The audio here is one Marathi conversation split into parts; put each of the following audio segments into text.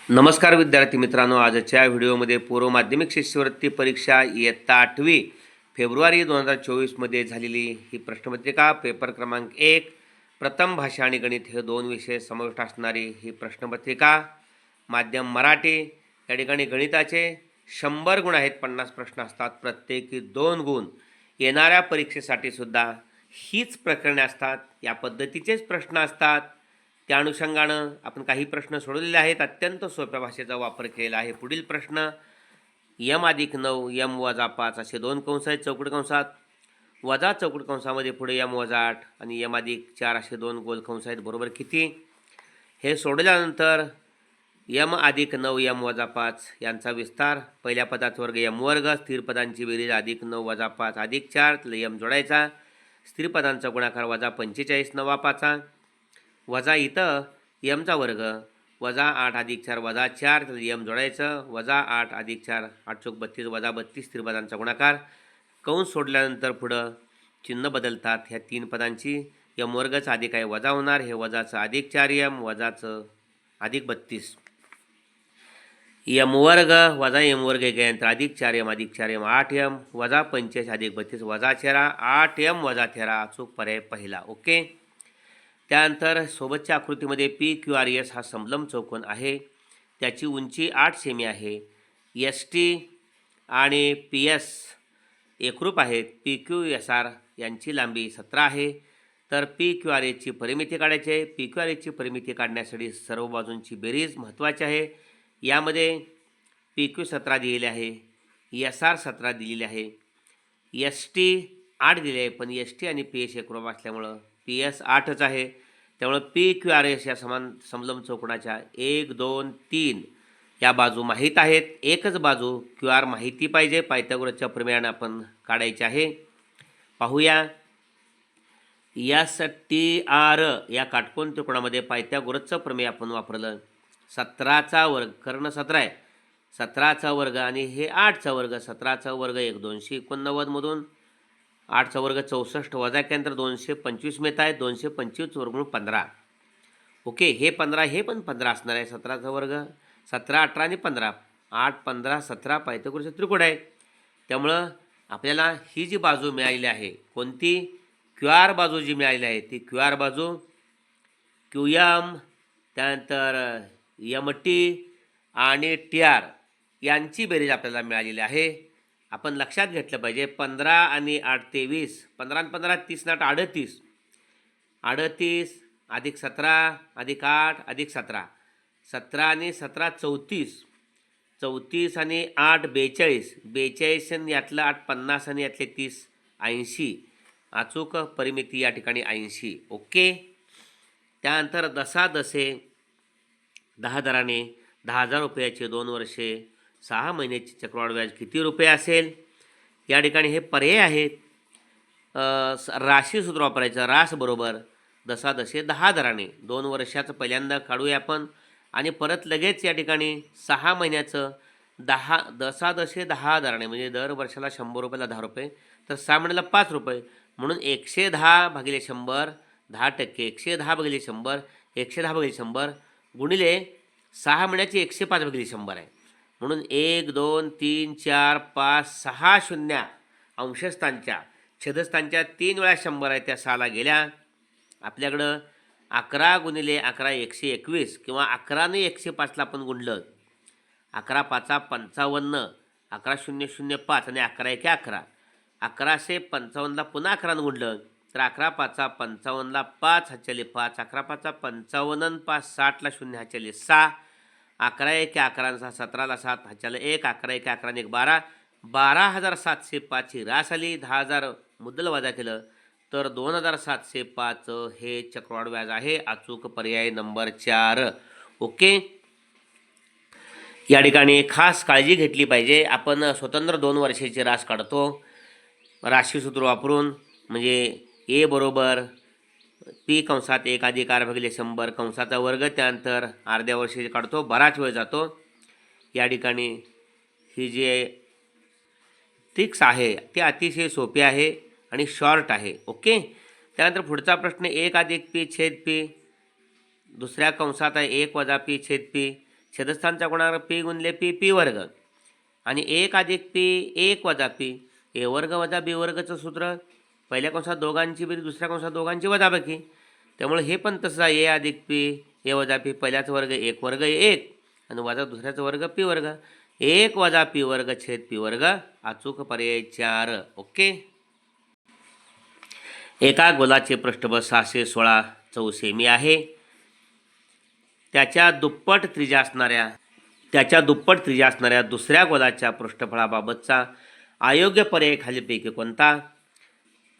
नमस्कार विद्यार्थी मित्रांनो, आजच्या व्हिडिओमध्ये पूर्व माध्यमिक शिष्यवृत्ती परीक्षा इयत्ता 8वी फेब्रुवारी 2024मध्ये झालेली ही प्रश्नपत्रिका पेपर क्रमांक 1 प्रथम भाषा आणि गणित हे 2 विषय समाविष्ट असणारी ही प्रश्नपत्रिका माध्यम मराठी। या ठिकाणी गणिताचे 100 गुण आहेत, 50 प्रश्न असतात, प्रत्येकी 2 गुण। येणाऱ्या परीक्षेसाठी सुद्धा हीच प्रकरणे असतात, या पद्धतीचेच प्रश्न असतात। त्या अनुषंगानं आपण काही प्रश्न सोडवलेले आहेत, अत्यंत सोप्या भाषेचा वापर केलेला आहे। पुढील प्रश्न m+9 m-5 असे 2 कंस आहेत चौकट कंसात, वजा चौकट कंसामध्ये पुढे m-8 आणि m+4 असे 2 गोल कंस आहेत, बरोबर किती? हे सोडल्यानंतर m+9 m-5 यांचा विस्तार, पहिल्या पदाचा वर्ग m², स्थिर पदांची बेरीज +9 - 5 +4, m जोडायचा, स्थिर पदांचा गुणाकार -45 9/5 वजा इथं mचा वर्ग -8 + 4 -4 m जोडायचं, -8 + 4 8 × 32 -32 स्थिर पदांचा गुणाकार, कंस सोडल्यानंतर पुढं चिन्ह बदलतात ह्या 3 पदांची, m² अधिक आहे वजा होणार, हे वजाचं +4m वजाचं +32 m² वजा m² गेल्यानंतर +4m +4m 8m वजा 45 + 32 वजा 13 8m वजा 13 अचूक पर्याय पहिला। ओके। त्यानंतर सोबतच्या आकृतीमध्ये PQRS हा समलंब चौकोन आहे, त्याची उंची 8 सेमी आहे, ST आणि PS एकरूप आहेत, PQSR यांची लांबी 17 आहे। तर PQRSची परिमिती काढायची आहे। PQRSची परिमिती काढण्यासाठी सर्व बाजूंची बेरीज महत्त्वाची आहे। यामध्ये PQ 17 दिलेले आहे, SR 17 दिलेले आहे, ST 8 दिले आहे, पण ST आणि PS एकरूप असल्यामुळं PS 8च आहे। त्यामुळे PQRS या समान समलंब चौकोनाच्या 1 2 3 या बाजू माहीत आहेत, एकच बाजू QR माहिती पाहिजे, पायथागोरसच्या प्रमेयाने आपण काढायचे आहे। पाहूया, STR या काटकोन त्रिकोणामध्ये पायथागोरसचं प्रमेय आपण वापरलं। 17चा वर्ग, कर्ण 17 आहे, 17चा वर्ग आणि हे 8चा वर्ग, 17चा वर्ग 1 289 मधून 8चा वर्ग 64 वजा केल्यानंतर 225 मिळत आहे, 225 वर्गमूळ 15। ओके, हे 15 हे पण 15 असणार आहे, 17चा वर्ग 17 18 आणि 15 8 15 17 पायथागोरसचे त्रिकोण आहे। त्यामुळं आपल्याला ही जी बाजू मिळालेली आहे, कोणती QR बाजू जी मिळालेली आहे ती QR बाजू QM, त्यानंतर MT आणि TR यांची बेरीज आपल्याला मिळालेली आहे। आपण लक्षात घेतलं पाहिजे, 15 आणि 8 23, 15 आणि 15 30 आणि 8 38, 38 अधिक 17 अधिक 8 अधिक 17, 17 आणि 17 34, 34 आणि 8 42, 42 आणि यातलं 8 50 आणि यातले 30 80, अचूक परिमिती या ठिकाणी 80। ओके। त्यानंतर दसादसे 10 दराने 10,000 रुपयाचे 2 वर्षे 6 महिन्याची चक्रवाढ व्याज किती रुपये असेल? या ठिकाणी हे पर्याय आहेत, राशी सूत्र वापरायचं, रास बरोबर दसादशे 10 दराने 2 वर्षाचं पहिल्यांदा काढूया आपण आणि परत लगेच या ठिकाणी 6 महिन्याचं 10 दसादशे 10 दराने म्हणजे दर वर्षाला 100 रुपयाला 10 रुपये, तर 6 महिन्याला 5 रुपये, म्हणून 110 भागिले 100 10%, 110 भागिले 100 110 भागिले 100 गुणिले 6 महिन्याची 105 भागिले 100 आहे, म्हणून 1 2 3 4 5 6 शून्य अंशस्थानच्या छेदस्थानच्या 3 वेळा 100 आहे, त्या 6ला गेल्या। आपल्याकडं 11 गुणिले 11 121 किंवा 11 ने 105ला आपण गुणलं, 11 5 55, 11 0 0 5 आणि 11 1 11, 1155ला पुन्हा 11 गुणलं तर 11 5 55ला 5 हातच्याले 5, 11 5 55 आणि 5 60ला 0 हातच्याले 6, 11 1 11 17ला 7 हातच्याला 1, 11 1 11 1 12, 12,705 ही रास आली। 10,000 मुद्दल वजा केलं तर 2,705 हे चक्रवाढ व्याज आहे, अचूक पर्याय नंबर 4। ओके। या ठिकाणी खास काळजी घेतली पाहिजे, आपण स्वतंत्र 2 वर्षाची रास काढतो राशीसूत्र वापरून, म्हणजे A बरोबर P कंसात 1 अधिक R भागिले 100 कंसाचा वर्ग, त्यानंतर अर्ध्या वर्षाची काढतो, बराच वेळ जातो। या ठिकाणी ही जे ट्रिक्स आहे ते अतिशय सोपे आहे आणि शॉर्ट आहे। ओके। त्यानंतर पुढचा प्रश्न 1 अधिक P छेद P, दुसऱ्या कंसात आहे 1 वजा P छेद P, छेदस्थानचा गुणाकार पी गुणले पी पी वर्ग आणि 1 अधिक पी 1 वजा पी ए वर्ग वजा बी वर्गचं सूत्र पहिल्या कंसात दोघांची बेरीज दुसऱ्या कंसात दोघांची वजाबाकी. त्यामुळे हे पण तसं आहे ए अधिक पी ए वजा पी पहिल्याचा वर्ग 1 वर्ग 1 आणि वजा दुसऱ्याचा वर्ग पी वर्ग 1 वजा पी वर्ग छेद पी वर्ग अचूक पर्याय 4. ओके. एका गोलाचे पृष्ठबळ 616 चौसेमी आहे. त्याच्या दुप्पट त्रिज्या असणाऱ्या दुसऱ्या गोलाच्या पृष्ठफळाबाबतचा अयोग्य पर्याय खालीलपैकी कोणता?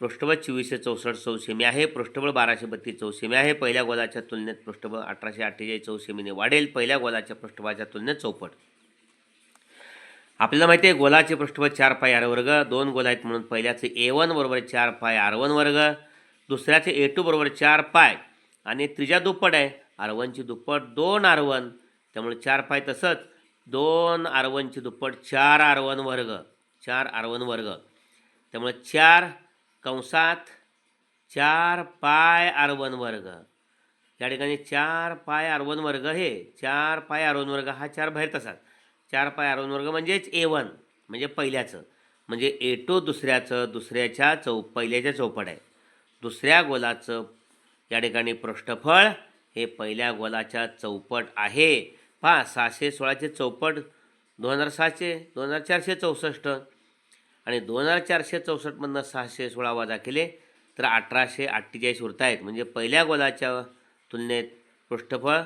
पृष्ठबळ 2464 चौसेमी आहे. पृष्ठबळ 1232 चौसेमी आहे. पहिल्या गोलाच्या तुलनेत पृष्ठबळ 1848 चौसेमीने वाढेल. पहिल्या गोलाच्या पृष्ठबळाच्या तुलनेत चौपट. आपल्याला माहिती आहे गोलाचे पृष्ठबळ 4 पाय आर वर्ग. 2 गोल आहेत म्हणून पहिल्याचे A1 बरोबर 4 पाय R1 वर्ग, दुसऱ्याचे A2 बरोबर 4 पाय आणि त्रिज्या दुप्पट आहे. R1ची दुप्पट 2 R1 त्यामुळे 4 पाय तसंच 2 R1ची दुप्पट 4 R1 वर्ग त्यामुळे 4 कंसात 4 पाय R1 वर्ग या ठिकाणी 4 पाय R1 वर्ग हे 4 पाय R1 वर्ग हा 4 बाहेर तसाच 4 पाय R1 वर्ग म्हणजेच A1 म्हणजे पहिल्याचं म्हणजे A2 दुसऱ्याच्या पहिल्याच्या चौपट आहे. दुसऱ्या गोलाचं या ठिकाणी पृष्ठफळ हे पहिल्या गोलाच्या चौपट आहे. पहा 616चे चौपट 2464 आणि 2464 मधनं 616 वजा केले तर 1848 उरत आहेत. म्हणजे पहिल्या गोलाच्या तुलनेत पृष्ठफळ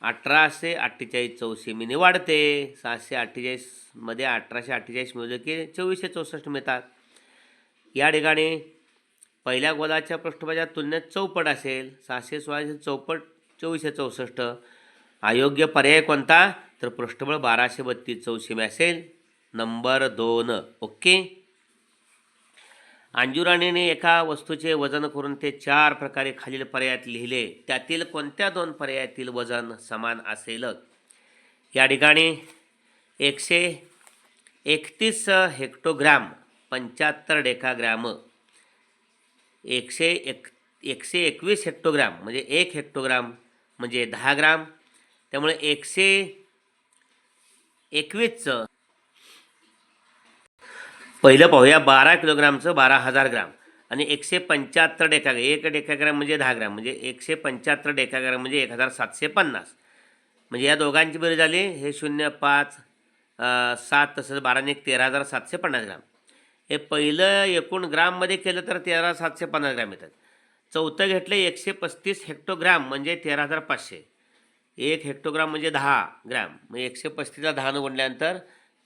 1848 चौसेमीने वाढते. 648 मध्ये 1848 मिळवले की 2464 मिळतात. या ठिकाणी पहिल्या गोलाच्या पृष्ठफळाच्या तुलनेत चौपट असेल. 616चे चौपट 2464. अयोग्य पर्याय कोणता? तर पृष्ठबळ 1232 चौसेमी असेल. नंबर 2. ओके. अंजुराणीने एका वस्तूचे वजन करून ते 4 प्रकारे खालील पर्यायात लिहिले. त्यातील कोणत्या 2 पर्यायातील वजन समान असेल? या ठिकाणी 131 हेक्टोग्रॅम 75 डेकाग्रॅम 121 हेक्टोग्रॅम म्हणजे 1 हेक्टोग्रॅम म्हणजे 10 ग्राम. त्यामुळे 121चं पहिलं पाहूया 12 किलोग्रामचं 12,000 ग्राम आणि 175 डेकाग्रॅम 1 डेकाग्रॅम म्हणजे 10 ग्राम म्हणजे 175 डेकाग्रॅम म्हणजे 1750 म्हणजे या दोघांची बेरीज झाली हे 0 5 7 तसंच 12 ने 13,750 ग्राम. हे पहिलं एकूण ग्राममध्ये केलं तर 13,750 ग्राम येतात. चौथं घेतलं 135 हेक्टोग्राम म्हणजे 13,500. 1 हेक्टोग्राम म्हणजे 10 ग्राम म्हणजे 135ला 10 गुणल्यानंतर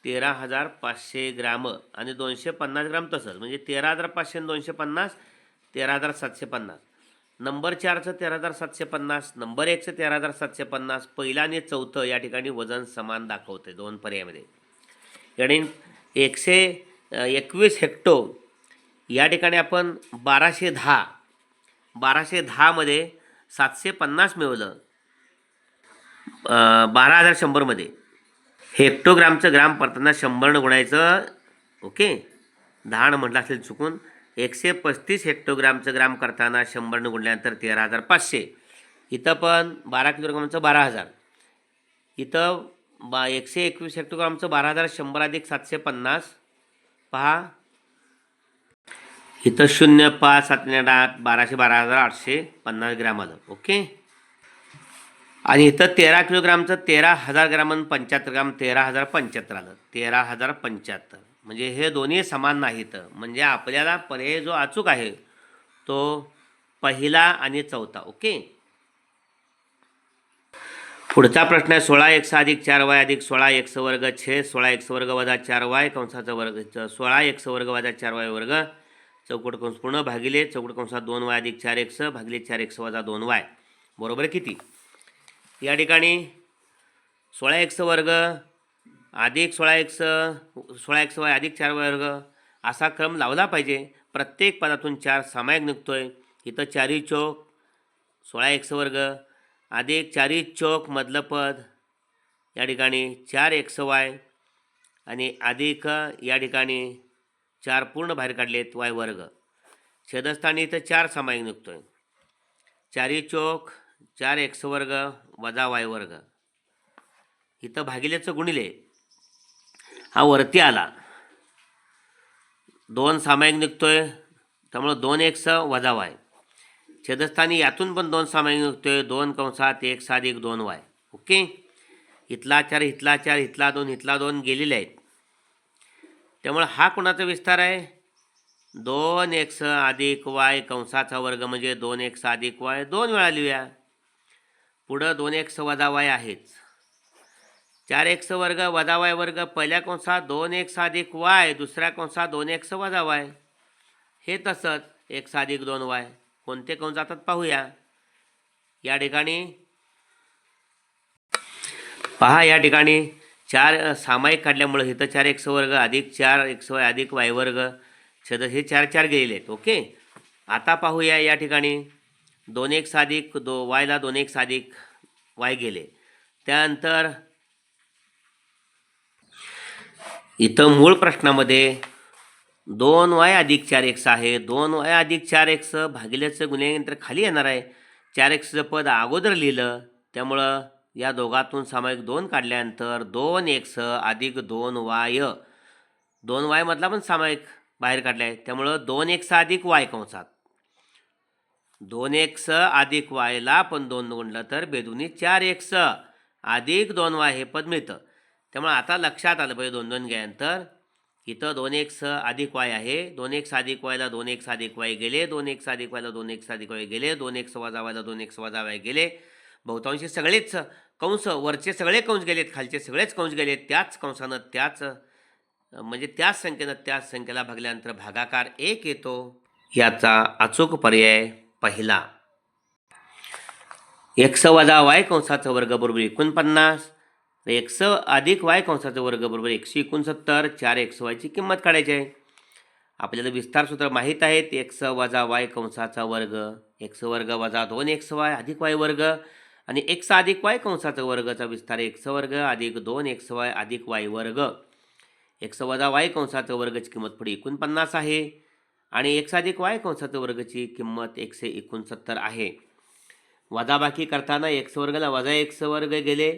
13,500 ग्राम आणि 250 ग्राम तसंच म्हणजे 13,500 आणि 250 13,750. नंबर 4चं 13,750 नंबर 1चं 13,750. पहिला आणि चौथं या ठिकाणी वजन समान दाखवते 2 पर्यायामध्ये. याने 121 हेक्टो या ठिकाणी आपण 1210 मध्ये 750 मिळवलं 12,100 मध्ये. हेक्टोग्रामचं ग्राम परताना 100 गुणायचं. ओके. 10 म्हटलं असेल चुकून. 135 हेक्टोग्रामचं ग्राम करताना 100 गुणल्यानंतर 13,500. इथं पण 12 किलोग्रामचं 12,000. इथं 121 हेक्टोग्रामचं 12,100 अधिक 750 पहा इथं 0 5 7 8 12,850 ग्राम आलं. ओके. आणि इथं 13 किलोग्रामचं 13,000 ग्राम आणि 75 ग्राम 13,075 आलं. 13,075 म्हणजे हे दोन्ही समान नाहीत. म्हणजे आपल्याला पर्याय जो अचूक आहे तो पहिला आणि चौथा. ओके. पुढचा प्रश्न आहे 16x अधिक 4y अधिक 16x वर्ग छेद 16x वर्ग वजा 4y कंसाचा वर्ग 16x वर्ग वजा 4y वर्ग चौकट कंस पूर्ण भागिले चौकट कंसात 2y अधिक 4x भागिले 4x वजा 2y बरोबर किती? या ठिकाणी 16x वर्ग अधिक 16xy अधिक 4y वर्ग असा क्रम लावला पाहिजे. प्रत्येक पदातून 4 सामायिक निघतोय. इथं 4 चौक 16x वर्ग अधिक 4 चौक मधलं पद या ठिकाणी 4xy आणि अधिक या ठिकाणी 4 पूर्ण बाहेर काढलेत y वर्ग. छेदस्थानी इथं 4 सामायिक निघतोय. 4 चौक 4x वर्ग वजा y वर्ग इथं भागिलेचं गुणिले हा वरती आला, 2 सामायिक निघतोय, त्यामुळं 2x वजा y. छेदस्थानी यातून पण 2 सामायिक निघतोय, 2 कंसात x अधिक 2y. ओके. इथला 4 इथला 4 इथला 2 इथला 2 गेलेले आहेत. त्यामुळे हा कोणाचा विस्तार आहे? 2x अधिक y कंसाचा वर्ग म्हणजे 2x अधिक y 2 वेळा लिहूया. पुढं 2x वजा y आहेच. 4x वर्ग वजा y वर्ग, पहिल्या कंसात 2x अधिक y, दुसऱ्या कंसात 2x वजा y. हे तसंच x अधिक 2y. कोणते कंस जातात पाहूया. या ठिकाणी पहा, या ठिकाणी 4 सामायिक काढल्यामुळे इथं 4x वर्ग अधिक 4xy अधिक y वर्ग, छेद हे 4 4 गेलेले आहेत. ओके. आता पाहूया या ठिकाणी 2x अधिक y ला 2x अधिक y गेले. त्यानंतर इथं मूळ प्रश्नामध्ये 2y अधिक 4x आहे. 2y अधिक 4x भागिलेचं गुणिल्यानंतर खाली येणार आहे. 4xचं पद अगोदर लिहिलं, त्यामुळं या दोघातून सामायिक 2 काढल्यानंतर 2x अधिक 2y, 2y मधला पण सामायिक बाहेर काढला आहे, त्यामुळं 2x अधिक y कंसात 2x अधिक y ला पण 2 गुणलं तर बेदुनी 4x अधिक 2y हे पद मिळतं. त्यामुळे आता लक्षात आलं पाहिजे 2 2 गेल्यानंतर इथं 2x अधिक y आहे. 2x अधिक y ला 2x अधिक y गेले, 2x अधिक y ला 2x अधिक y गेले, 2x वजा y ला 2x वजा y गेले. बहुतांशी सगळेच कंस, वरचे सगळे कंस गेलेत, खालचे सगळेच कंस गेलेत. त्याच कंसानं त्याच संख्येनं त्याच संख्येला भागल्यानंतर भागाकार 1 येतो. याचा अचूक पर्याय पहिला. x वजा y कंसाचा वर्ग बरोबर 49, x अधिक y कंसाचा वर्ग बरोबर 169. 4xy ची किंमत काढायची आहे. आपल्याला विस्तार सूत्र माहीत आहेत. x वजा y कंसाचा वर्ग, x वर्ग वजा 2xy अधिक y वर्ग, आणि x अधिक y कंसाचा वर्गाचा विस्तार x वर्ग अधिक 2xy अधिक y वर्ग. x वजा y कंसाचा वर्गाची किंमत पुढे 49 आहे, आणि x अधिक y कंसाचा वर्गाची किंमत 169 आहे. वजाबाकी करताना x वर्गाला वजा x वर्ग गेले,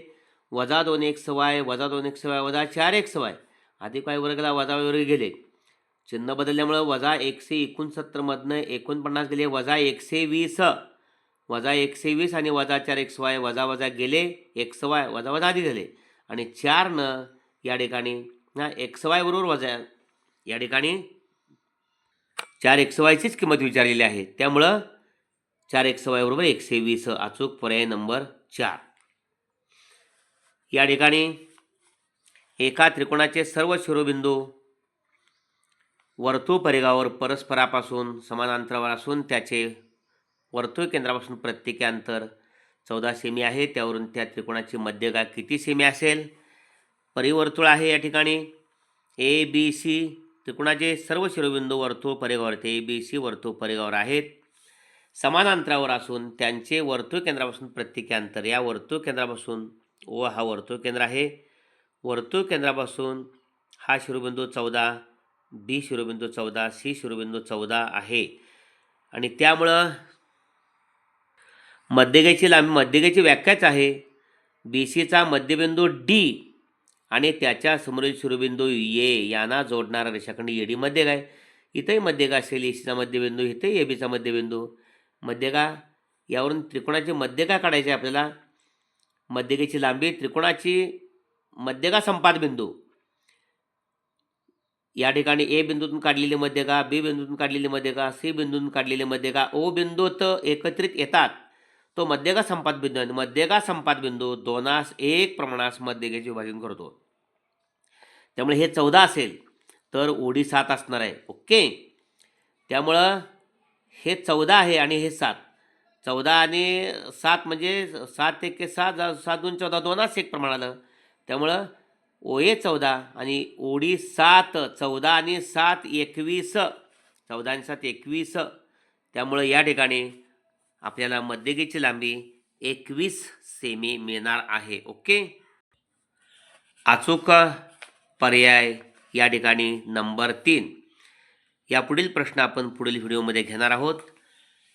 वजा 2xy वजा 2xy वजा 4xy अधिक y वर्गाला वजा y वर्ग गेले. चिन्ह बदलल्यामुळे वजा 169 मधनं 49 गेले, वजा 120, वजा 120 आणि वजा 4xy वजा वजा गेले, xy वजा वजा आधी झाले, आणि 4 या ठिकाणी xy बरोबर वजा, या ठिकाणी 4xy चीच किंमत विचारलेली आहे. त्यामुळं 4xy बरोबर 120 अचूक पर्याय नंबर 4. या ठिकाणी एका त्रिकोणाचे सर्व शिरोबिंदू वर्तुळ परिघावर परस्परापासून समान अंतरावर असून त्याचे वर्तुळ केंद्रापासून प्रत्येकी अंतर 14 सेमी आहे. त्यावरून त्या त्रिकोणाची मध्यगा किती सेमी असेल? परिवर्तुळ आहे या ठिकाणी ABC. त्रिकोणाचे सर्व शिरोबिंदू वर्तुळ परिघावर, ABC वर्तुळ परिघावर आहेत, समान अंतरावर असून त्यांचे वर्तुळ केंद्रापासून प्रत्येकी अंतर, या वर्तुळ केंद्रापासून O हा वर्तुळ केंद्र आहे, वर्तुळ केंद्रापासून हा शिरोबिंदू 14, B शिरोबिंदू 14, C शिरोबिंदू 14 आहे. आणि त्यामुळं मध्यगेची व्याख्याच आहे BCचा मध्यबिंदू D आणि त्याच्या समोरील शिरोबिंदू A यांना जोडणारा रेषाखंड AD मध्यगा आहे. इथंही मध्यगा असेल ACचा मध्यबिंदू, इथंही ABचा मध्यबिंदू. मध्यगा, यावरून त्रिकोणाची मध्यगा काढायची आपल्याला. मध्यगेची लांबी, त्रिकोणाची मध्यगा संपात बिंदू, या ठिकाणी A बिंदूतून काढलेली मध्यगा, B बिंदूतून काढलेली मध्यगा, C बिंदूतून काढलेली मध्यगा O बिंदूत एकत्रित येतात, तो मध्यगा संपात बिंदू आहे. मध्यगा संपात बिंदू 2:1 प्रमाणास मध्यगेचे विभाजन करतो. त्यामुळे हे 14 असेल तर OD 7 असणार आहे. ओके. त्यामुळं हे 14 आहे आणि हे 7. 14 आणि 7 म्हणजे 7 1 7, 7 2 14, 2:1 प्रमाण आलं. त्यामुळं OA 14 आणि OD 7. 14 आणि 7 21, 14 आणि 7 21. त्यामुळं या ठिकाणी आपल्याला मध्यगेची लांबी 21 सेमी मिळणार आहे. ओके. अचूक पर्याय या ठिकाणी नंबर 3. यापुढील प्रश्न आपण पुढील व्हिडिओमध्ये घेणार आहोत.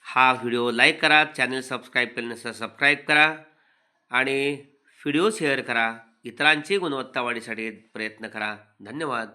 हा व्हिडिओ लाईक करा, चॅनल सबस्क्राईब केलं नसेल सबस्क्राईब करा, आणि व्हिडिओ शेअर करा. इतरांची गुणवत्ता वाढीसाठी प्रयत्न करा. धन्यवाद.